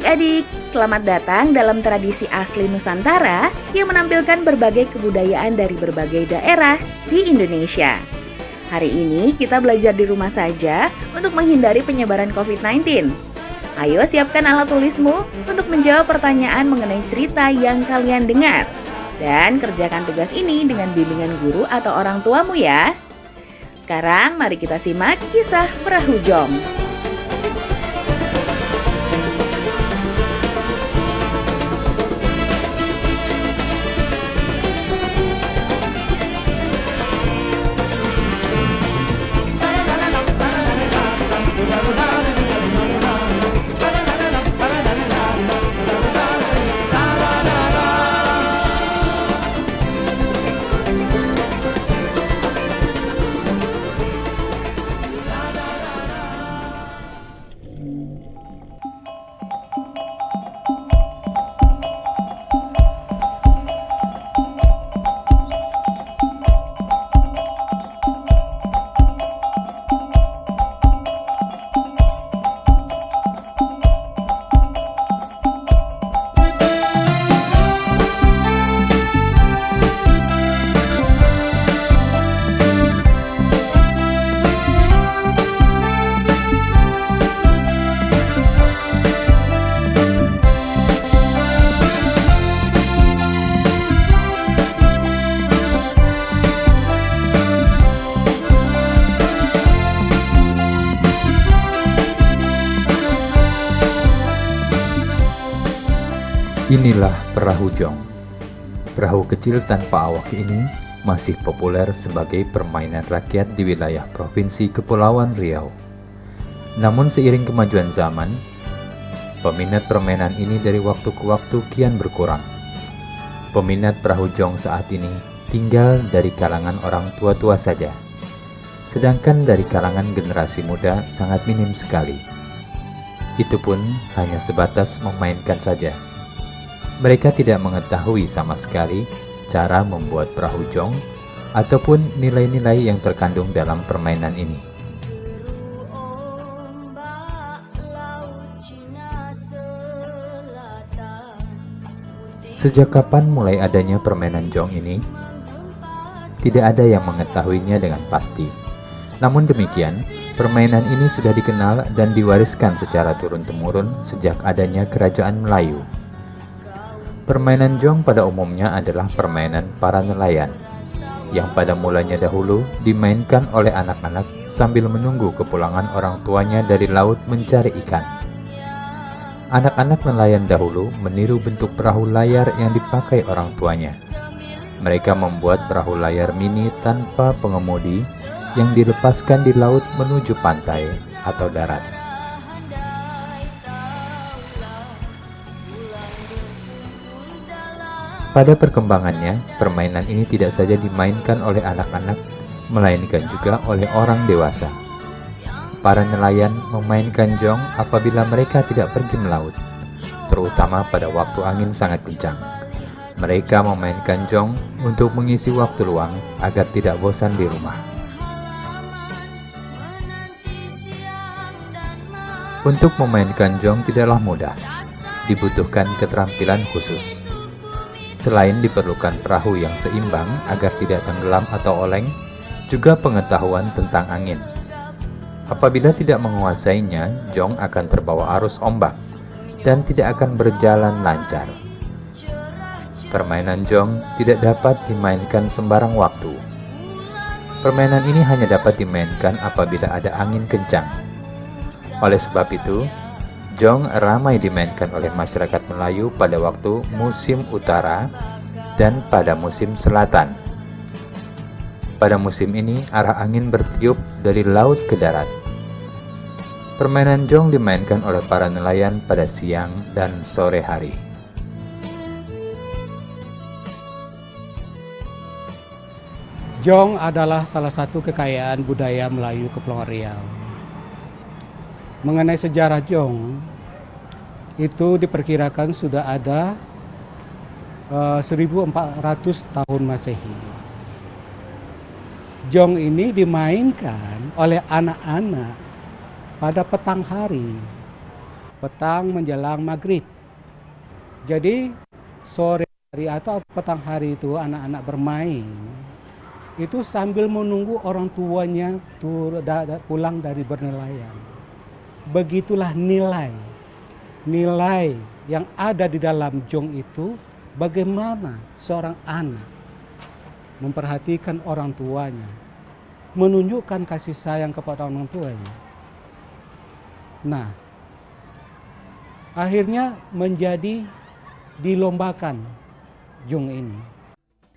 adik-adik, selamat datang dalam tradisi asli Nusantara yang menampilkan berbagai kebudayaan dari berbagai daerah di Indonesia. Hari ini kita belajar di rumah saja untuk menghindari penyebaran COVID-19. Ayo siapkan alat tulismu untuk menjawab pertanyaan mengenai cerita yang kalian dengar. Dan kerjakan tugas ini dengan bimbingan guru atau orang tuamu ya. Sekarang mari kita simak kisah Perahu Jong. Inilah perahu jong. Perahu kecil tanpa awak ini masih populer sebagai permainan rakyat di wilayah Provinsi Kepulauan Riau. Namun seiring kemajuan zaman, peminat permainan ini dari waktu ke waktu kian berkurang. Peminat perahu jong saat ini tinggal dari kalangan orang tua-tua saja, sedangkan dari kalangan generasi muda sangat minim sekali. Itu pun hanya sebatas memainkan saja. Mereka tidak mengetahui sama sekali cara membuat perahu jong ataupun nilai-nilai yang terkandung dalam permainan ini. Sejak kapan mulai adanya permainan jong ini? Tidak ada yang mengetahuinya dengan pasti. Namun demikian, permainan ini sudah dikenal dan diwariskan secara turun-temurun sejak adanya Kerajaan Melayu. Permainan jong pada umumnya adalah permainan para nelayan, yang pada mulanya dahulu dimainkan oleh anak-anak sambil menunggu kepulangan orang tuanya dari laut mencari ikan. Anak-anak nelayan dahulu meniru bentuk perahu layar yang dipakai orang tuanya. Mereka membuat perahu layar mini tanpa pengemudi yang dilepaskan di laut menuju pantai atau darat. Pada perkembangannya, permainan ini tidak saja dimainkan oleh anak-anak, melainkan juga oleh orang dewasa. Para nelayan memainkan jong apabila mereka tidak pergi melaut, terutama pada waktu angin sangat kencang. Mereka memainkan jong untuk mengisi waktu luang agar tidak bosan di rumah. Untuk memainkan jong tidaklah mudah, dibutuhkan keterampilan khusus. Selain diperlukan perahu yang seimbang agar tidak tenggelam atau oleng, juga pengetahuan tentang angin. Apabila tidak menguasainya, jong akan terbawa arus ombak dan tidak akan berjalan lancar. Permainan jong tidak dapat dimainkan sembarang waktu. Permainan ini hanya dapat dimainkan apabila ada angin kencang. Oleh sebab itu, jong ramai dimainkan oleh masyarakat Melayu pada waktu musim utara dan pada musim selatan. Pada musim ini, arah angin bertiup dari laut ke darat. Permainan jong dimainkan oleh para nelayan pada siang dan sore hari. Jong adalah salah satu kekayaan budaya Melayu Kepulauan Riau. Mengenai sejarah jong, itu diperkirakan sudah ada 1400 tahun Masehi. Jong ini dimainkan oleh anak-anak pada petang hari. petang menjelang maghrib. Jadi sore hari atau petang hari itu anak-anak bermain itu sambil menunggu orang tuanya pulang dari bernelayan. Begitulah nilai yang ada di dalam jong itu, bagaimana seorang anak memperhatikan orang tuanya, menunjukkan kasih sayang kepada orang tuanya. Nah, akhirnya menjadi dilombakan jong ini.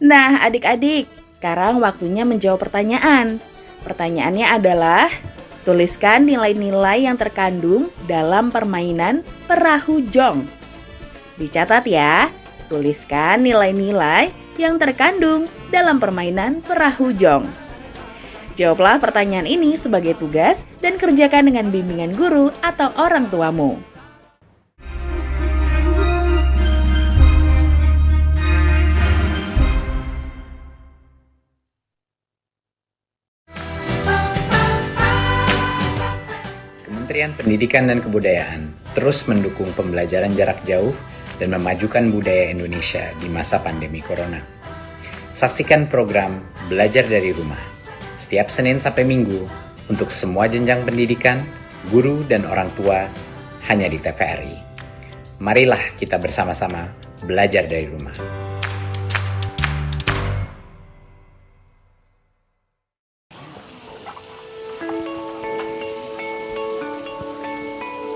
Nah, adik-adik, sekarang waktunya menjawab pertanyaan. Pertanyaannya adalah, tuliskan nilai-nilai yang terkandung dalam permainan perahu jong. Dicatat ya, tuliskan nilai-nilai yang terkandung dalam permainan perahu jong. Jawablah pertanyaan ini sebagai tugas dan kerjakan dengan bimbingan guru atau orang tuamu. Kementerian Pendidikan dan Kebudayaan terus mendukung pembelajaran jarak jauh dan memajukan budaya Indonesia di masa pandemi Corona. Saksikan program Belajar dari Rumah setiap Senin sampai Minggu untuk semua jenjang pendidikan, guru, dan orang tua hanya di TVRI. Marilah kita bersama-sama belajar dari rumah.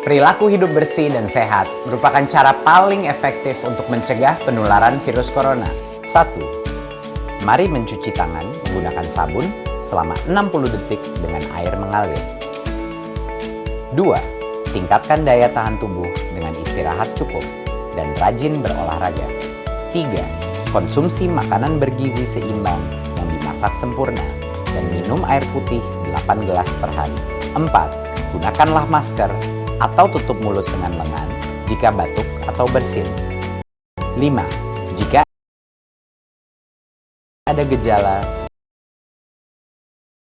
Perilaku hidup bersih dan sehat merupakan cara paling efektif untuk mencegah penularan virus corona. 1. Mari mencuci tangan menggunakan sabun selama 60 detik dengan air mengalir. 2. Tingkatkan daya tahan tubuh dengan istirahat cukup dan rajin berolahraga. 3. Konsumsi makanan bergizi seimbang yang dimasak sempurna dan minum air putih 8 gelas per hari. 4. Gunakanlah masker atau tutup mulut dengan lengan jika batuk atau bersin. 5. Jika ada gejala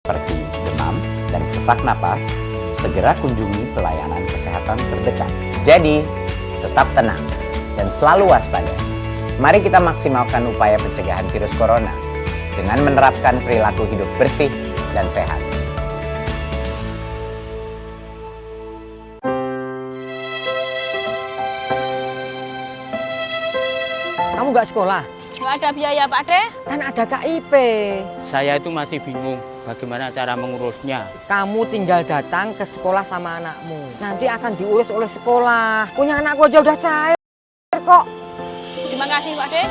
seperti demam dan sesak napas, segera kunjungi pelayanan kesehatan terdekat. Jadi, tetap tenang dan selalu waspada. Mari kita maksimalkan upaya pencegahan virus corona dengan menerapkan perilaku hidup bersih dan sehat. Kamu nggak sekolah? Nggak ada biaya, Pak De. Kan ada KIP. Saya itu masih bingung bagaimana cara mengurusnya. Kamu tinggal datang ke sekolah sama anakmu. Nanti akan diurus oleh sekolah. Punya anakku aja udah cair kok. Terima kasih, Pak De.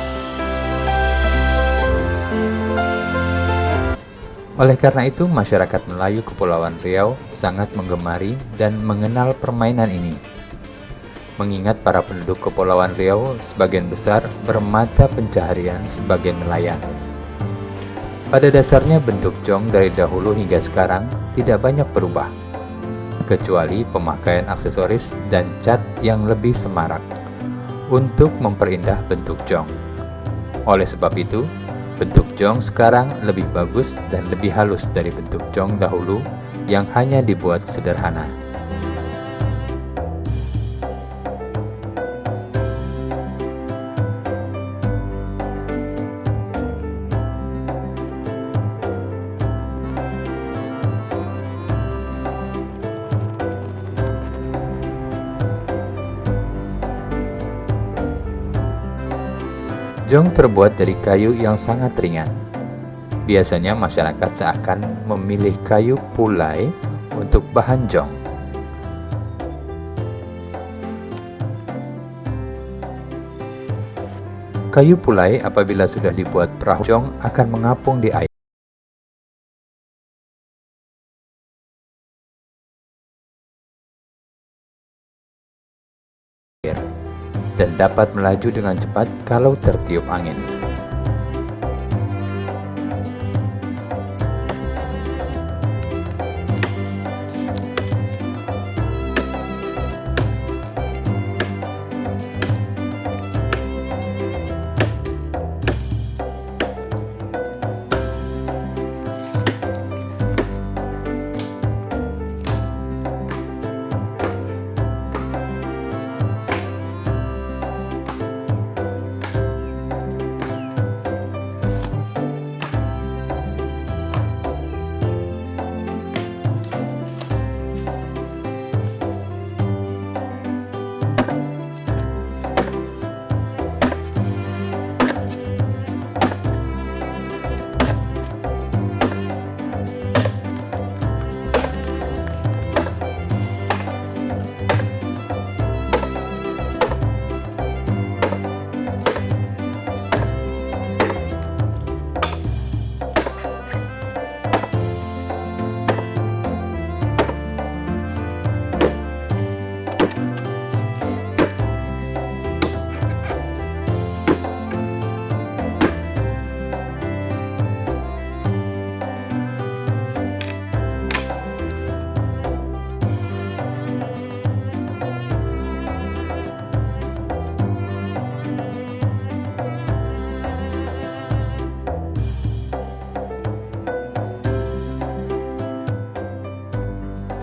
Oleh karena itu, masyarakat Melayu Kepulauan Riau sangat menggemari dan mengenal permainan ini. Mengingat para penduduk Kepulauan Riau sebagian besar bermata pencaharian sebagai nelayan. Pada dasarnya bentuk jong dari dahulu hingga sekarang tidak banyak berubah, kecuali pemakaian aksesoris dan cat yang lebih semarak untuk memperindah bentuk jong. Oleh sebab itu, bentuk jong sekarang lebih bagus dan lebih halus dari bentuk jong dahulu yang hanya dibuat sederhana. Jong terbuat dari kayu yang sangat ringan. Biasanya masyarakat seakan memilih kayu pulai untuk bahan jong. Kayu pulai apabila sudah dibuat perahu jong akan mengapung di air. Dan dapat melaju dengan cepat kalau tertiup angin.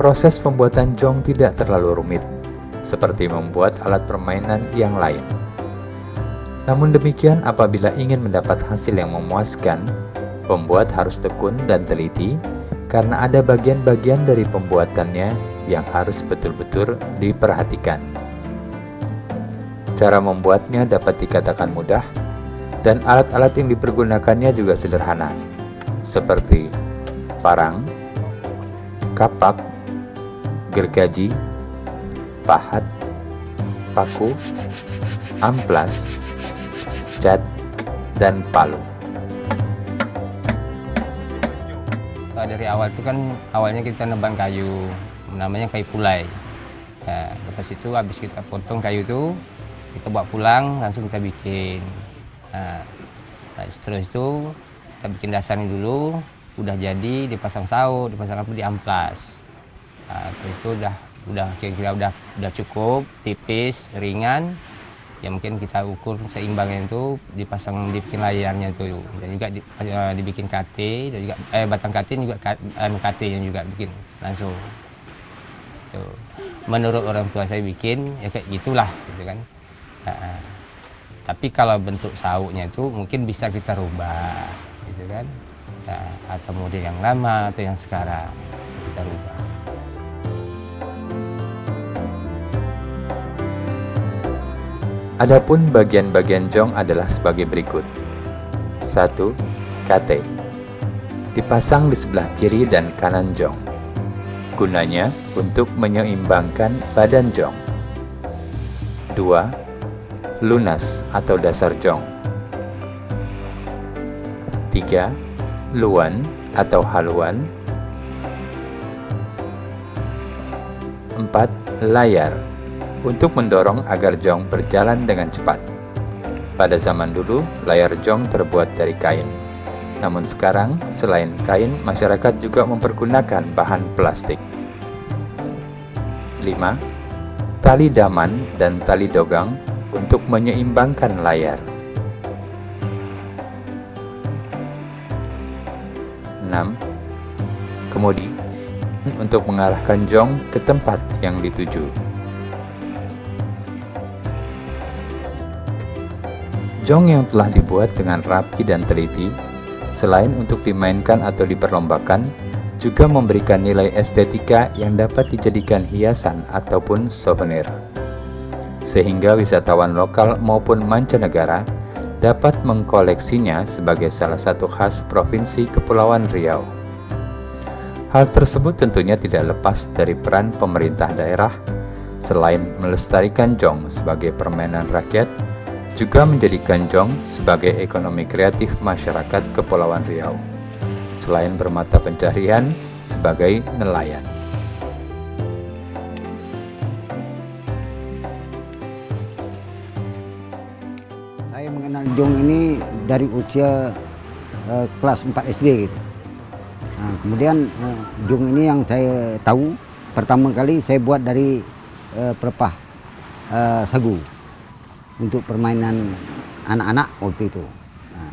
Proses pembuatan jong tidak terlalu rumit, seperti membuat alat permainan yang lain. Namun demikian, apabila ingin mendapat hasil yang memuaskan, pembuat harus tekun dan teliti karena ada bagian-bagian dari pembuatannya yang harus betul-betul diperhatikan. Cara membuatnya dapat dikatakan mudah, dan alat-alat yang dipergunakannya juga sederhana, seperti parang, kapak, gergaji, pahat, paku, amplas, cat, dan palu. Dari awal itu kan awalnya kita nebang kayu, namanya kayu pulai. Nah, lepas itu habis kita potong kayu itu, kita bawa pulang langsung kita bikin. Nah, terus itu kita bikin dasarnya dulu, udah jadi dipasang saut, dipasang apa di amplas. Nah, terus itu udah kira-kira udah cukup, tipis, ringan. Ya mungkin kita ukur seimbangnya itu dibikin layarnya itu, dan juga dibikin KT, dan juga batang KT juga KT yang juga bikin langsung. Tuh. Menurut orang tua saya bikin ya kayak gitulah, gitu kan. Tapi kalau bentuk sauknya itu mungkin bisa kita rubah, gitu kan. Atau model yang lama atau yang sekarang kita rubah. Adapun bagian-bagian jong adalah sebagai berikut. 1. KT. Dipasang di sebelah kiri dan kanan jong. Gunanya untuk menyeimbangkan badan jong. 2. Lunas atau dasar jong. 3. Luan atau haluan. 4. Layar untuk mendorong agar jong berjalan dengan cepat. Pada zaman dulu, layar jong terbuat dari kain. Namun sekarang, selain kain, masyarakat juga mempergunakan bahan plastik. 5. Tali daman dan tali dogang untuk menyeimbangkan layar. 6. Kemudi untuk mengarahkan jong ke tempat yang dituju. Jong yang telah dibuat dengan rapi dan teliti, selain untuk dimainkan atau diperlombakan, juga memberikan nilai estetika yang dapat dijadikan hiasan ataupun souvenir. Sehingga wisatawan lokal maupun mancanegara dapat mengkoleksinya sebagai salah satu khas Provinsi Kepulauan Riau. Hal tersebut tentunya tidak lepas dari peran pemerintah daerah, selain melestarikan jong sebagai permainan rakyat, juga menjadikan jong sebagai ekonomi kreatif masyarakat Kepulauan Riau, selain bermata pencaharian sebagai nelayan. Saya mengenal jong ini dari usia kelas 4 SD gitu. Nah, kemudian jong ini yang saya tahu pertama kali saya buat dari pelepah sagu untuk permainan anak-anak waktu itu. Nah,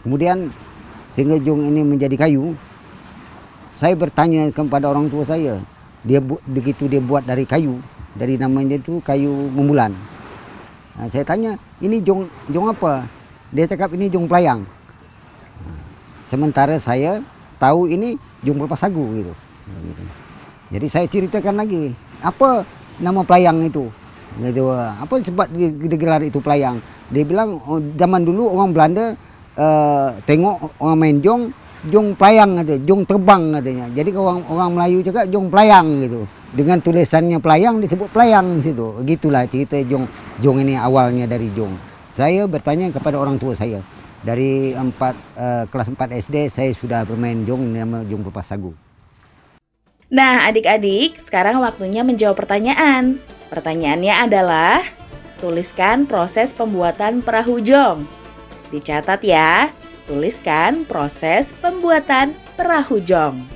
kemudian sehingga jong ini menjadi kayu, saya bertanya kepada orang tua saya, begitu dia buat dari kayu, dari namanya itu kayu membulan. Nah, saya tanya, ini jong apa? Dia cakap ini jong pelayang. Nah, sementara saya tahu ini jong pelepah sagu gitu. Jadi saya ceritakan lagi, apa nama pelayang itu? Gitu, apa sebab digelar itu pelayang? Dia bilang zaman dulu orang Belanda tengok orang main jong pelayang katanya, jong terbang katanya. Jadi orang Melayu juga jong pelayang gitu. Dengan tulisannya pelayang disebut pelayang situ. Gitulah cerita jong ini awalnya dari jong. Saya bertanya kepada orang tua saya. Dari kelas 4 SD saya sudah bermain jong, nama jong pelepah sagu. Nah, adik-adik, sekarang waktunya menjawab pertanyaan. Pertanyaannya adalah, tuliskan proses pembuatan perahu jong. Dicatat ya, tuliskan proses pembuatan perahu jong.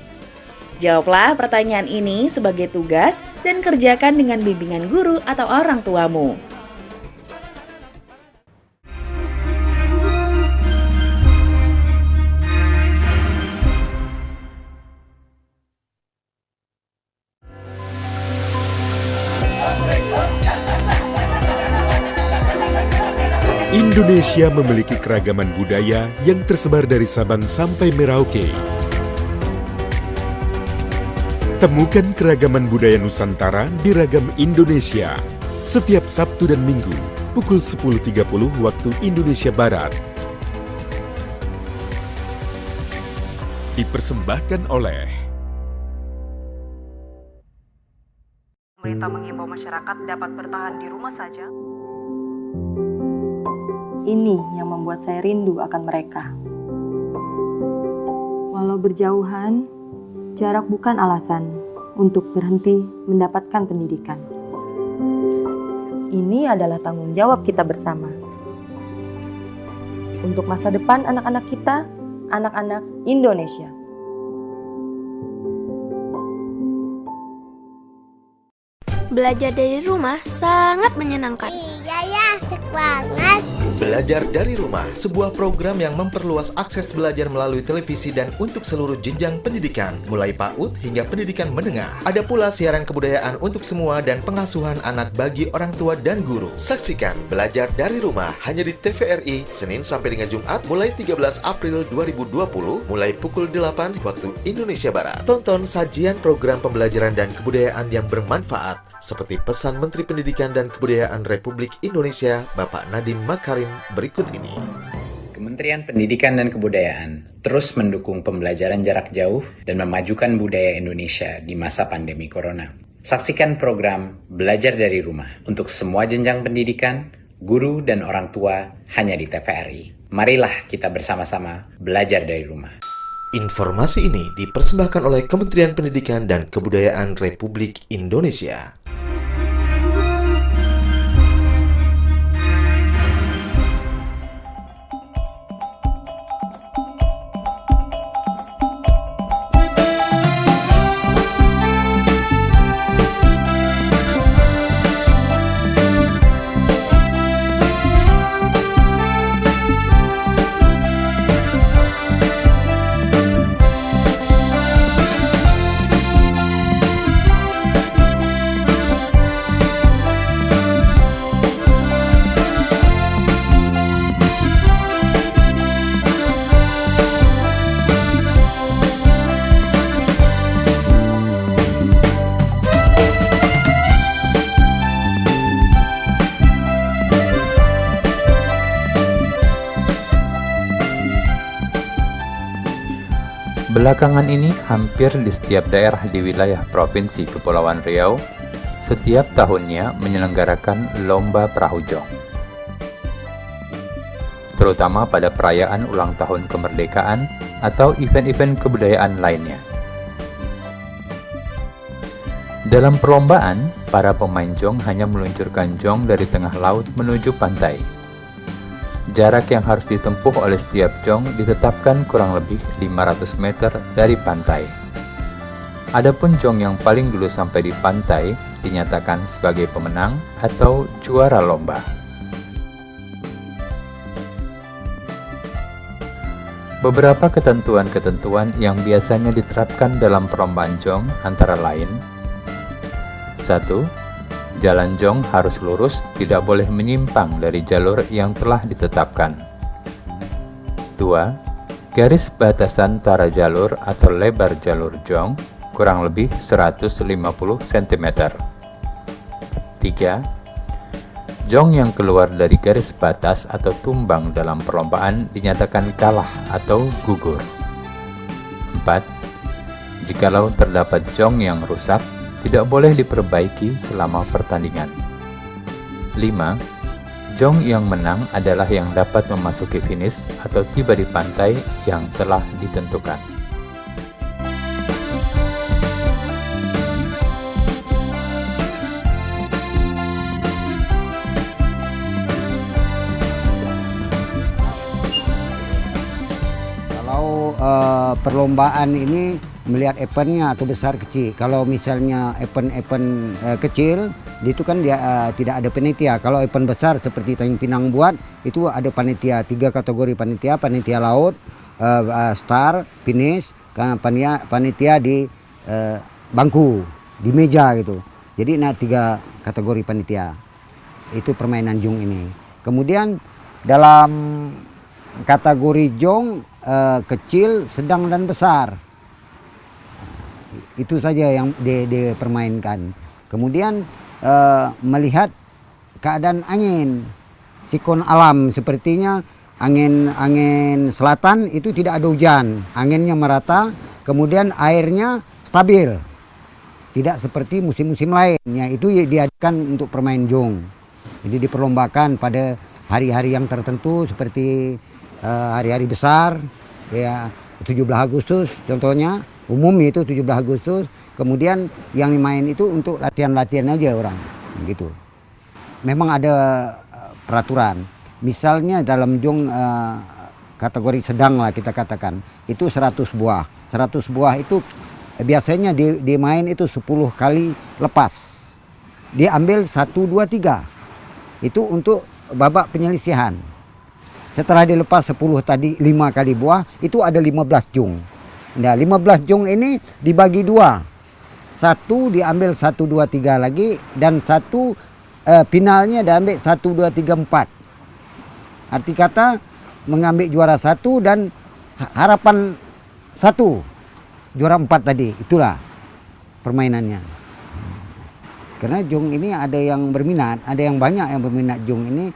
Jawablah pertanyaan ini sebagai tugas dan kerjakan dengan bimbingan guru atau orang tuamu. Indonesia memiliki keragaman budaya yang tersebar dari Sabang sampai Merauke. Temukan keragaman budaya Nusantara di Ragam Indonesia setiap Sabtu dan Minggu pukul 10.30 waktu Indonesia Barat. Dipersembahkan oleh pemerintah mengimbau masyarakat dapat bertahan di rumah saja. Ini yang membuat saya rindu akan mereka. Walau berjauhan, jarak bukan alasan untuk berhenti mendapatkan pendidikan. Ini adalah tanggung jawab kita bersama. Untuk masa depan anak-anak kita, anak-anak Indonesia. Belajar dari rumah sangat menyenangkan. Iya ya, asik banget. Belajar dari Rumah, sebuah program yang memperluas akses belajar melalui televisi dan untuk seluruh jenjang pendidikan, mulai PAUD hingga pendidikan menengah. Ada pula siaran kebudayaan untuk semua dan pengasuhan anak bagi orang tua dan guru. Saksikan Belajar dari Rumah hanya di TVRI, Senin sampai dengan Jumat, mulai 13 April 2020, mulai pukul 8 waktu Indonesia Barat. Tonton sajian program pembelajaran dan kebudayaan yang bermanfaat, seperti pesan Menteri Pendidikan dan Kebudayaan Republik Indonesia, Bapak Nadiem Makarim berikut ini. Kementerian Pendidikan dan Kebudayaan terus mendukung pembelajaran jarak jauh dan memajukan budaya Indonesia di masa pandemi corona. Saksikan program Belajar dari Rumah untuk semua jenjang pendidikan, guru dan orang tua hanya di TVRI. Marilah kita bersama-sama belajar dari rumah. Informasi ini dipersembahkan oleh Kementerian Pendidikan dan Kebudayaan Republik Indonesia. Belakangan ini, hampir di setiap daerah di wilayah Provinsi Kepulauan Riau, setiap tahunnya menyelenggarakan Lomba Perahu Jong. Terutama pada perayaan ulang tahun kemerdekaan atau event-event kebudayaan lainnya. Dalam perlombaan, para pemain jong hanya meluncurkan jong dari tengah laut menuju pantai. Jarak yang harus ditempuh oleh setiap jong ditetapkan kurang lebih 500 meter dari pantai. Adapun jong yang paling dulu sampai di pantai dinyatakan sebagai pemenang atau juara lomba. Beberapa ketentuan-ketentuan yang biasanya diterapkan dalam perlombaan jong antara lain: 1. Jalan jong harus lurus, tidak boleh menyimpang dari jalur yang telah ditetapkan. 2. Garis batasan antara jalur atau lebar jalur jong kurang lebih 150 cm. 3. Jong yang keluar dari garis batas atau tumbang dalam perlombaan dinyatakan kalah atau gugur. 4. Jikalau terdapat jong yang rusak, tidak boleh diperbaiki selama pertandingan. 5. Jong yang menang adalah yang dapat memasuki finish atau tiba di pantai yang telah ditentukan. Kalau perlombaan ini melihat eventnya atau besar kecil. Kalau misalnya event-event kecil, itu kan dia tidak ada panitia. Kalau event besar seperti Tanjung Pinang buat, itu ada panitia, 3 kategori panitia: panitia laut, star, finish, panitia di bangku, di meja gitu. Jadi 3 kategori panitia. Itu permainan jong ini. Kemudian dalam kategori jong kecil, sedang dan besar. Itu saja yang dipermainkan. Kemudian melihat keadaan angin, siklon alam, sepertinya angin selatan itu tidak ada hujan, anginnya merata, kemudian airnya stabil, tidak seperti musim-musim lainnya. Itu diadakan untuk permain jong. Jadi diperlombakan pada hari-hari yang tertentu seperti hari-hari besar, ya 17 Agustus contohnya, umum itu 17 Agustus. Kemudian yang main itu untuk latihan-latihan aja orang, gitu. Memang ada peraturan. Misalnya dalam jong kategori sedang lah kita katakan, itu 100 buah. 100 buah itu biasanya dimain itu 10 kali lepas. Diambil 1, 2, 3. Itu untuk babak penyelisihan. Setelah dilepas 10 tadi 5 kali buah, itu ada 15 jong. Nah, 15 jong ini dibagi 2. Satu diambil 1, 2, 3 lagi, dan satu finalnya diambil 1, 2, 3, 4. Arti kata mengambil juara 1 dan harapan 1 juara 4 tadi. Itulah permainannya. Karena jong ini ada yang berminat, ada yang banyak yang berminat jong ini,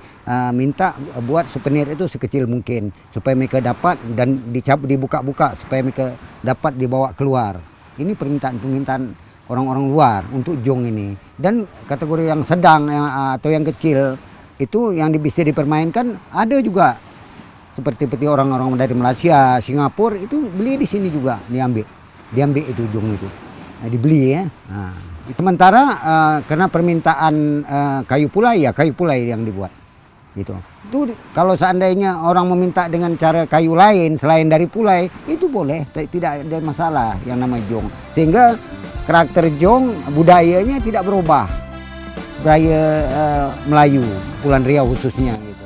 minta buat souvenir itu sekecil mungkin supaya mereka dapat dan dibuka-buka supaya mereka dapat dibawa keluar. Ini permintaan orang-orang luar untuk jong ini. Dan kategori yang sedang atau yang kecil itu yang bisa dipermainkan ada juga. Seperti orang-orang dari Malaysia, Singapura itu beli di sini juga, diambil itu jong itu. Nah, dibeli ya. Nah, sementara karena permintaan kayu pulai yang dibuat. Gitu. Itu kalau seandainya orang meminta dengan cara kayu lain selain dari pulai, itu boleh, tidak ada masalah yang namanya jong. Sehingga karakter jong budayanya tidak berubah. Budaya Melayu, Kepulauan Riau khususnya gitu.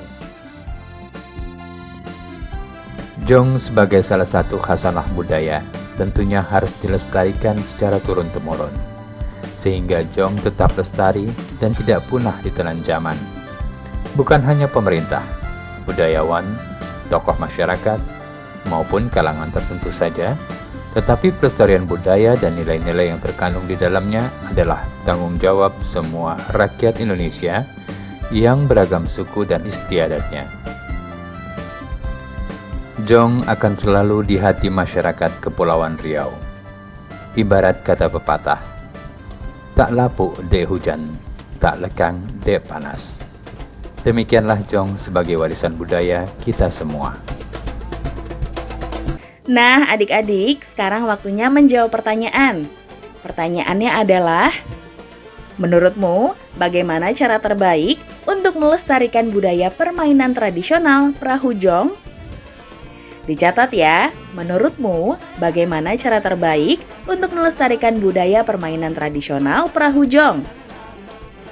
Jong sebagai salah satu khasanah budaya tentunya harus dilestarikan secara turun-temurun, sehingga jong tetap lestari dan tidak punah ditelan zaman. Bukan hanya pemerintah, budayawan, tokoh masyarakat, maupun kalangan tertentu saja, tetapi pelestarian budaya dan nilai-nilai yang terkandung di dalamnya adalah tanggung jawab semua rakyat Indonesia yang beragam suku dan istiadatnya. Jong akan selalu di hati masyarakat Kepulauan Riau. Ibarat kata pepatah, tak lapuk dek hujan, tak lekang dek panas. Demikianlah jong sebagai warisan budaya kita semua. Nah, adik-adik, sekarang waktunya menjawab pertanyaan. Pertanyaannya adalah, menurutmu bagaimana cara terbaik untuk melestarikan budaya permainan tradisional perahu jong? Dicatat ya, menurutmu bagaimana cara terbaik untuk melestarikan budaya permainan tradisional perahu jong?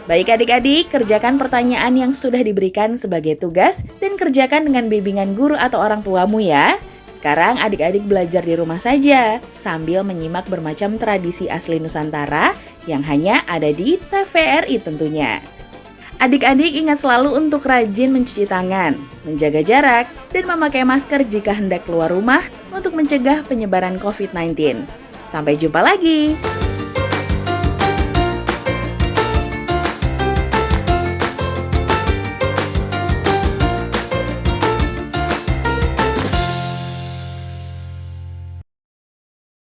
Baik adik-adik, kerjakan pertanyaan yang sudah diberikan sebagai tugas dan kerjakan dengan bimbingan guru atau orang tuamu ya. Sekarang adik-adik belajar di rumah saja sambil menyimak bermacam tradisi asli Nusantara yang hanya ada di TVRI tentunya. Adik-adik ingat selalu untuk rajin mencuci tangan, menjaga jarak, dan memakai masker jika hendak keluar rumah untuk mencegah penyebaran COVID-19. Sampai jumpa lagi!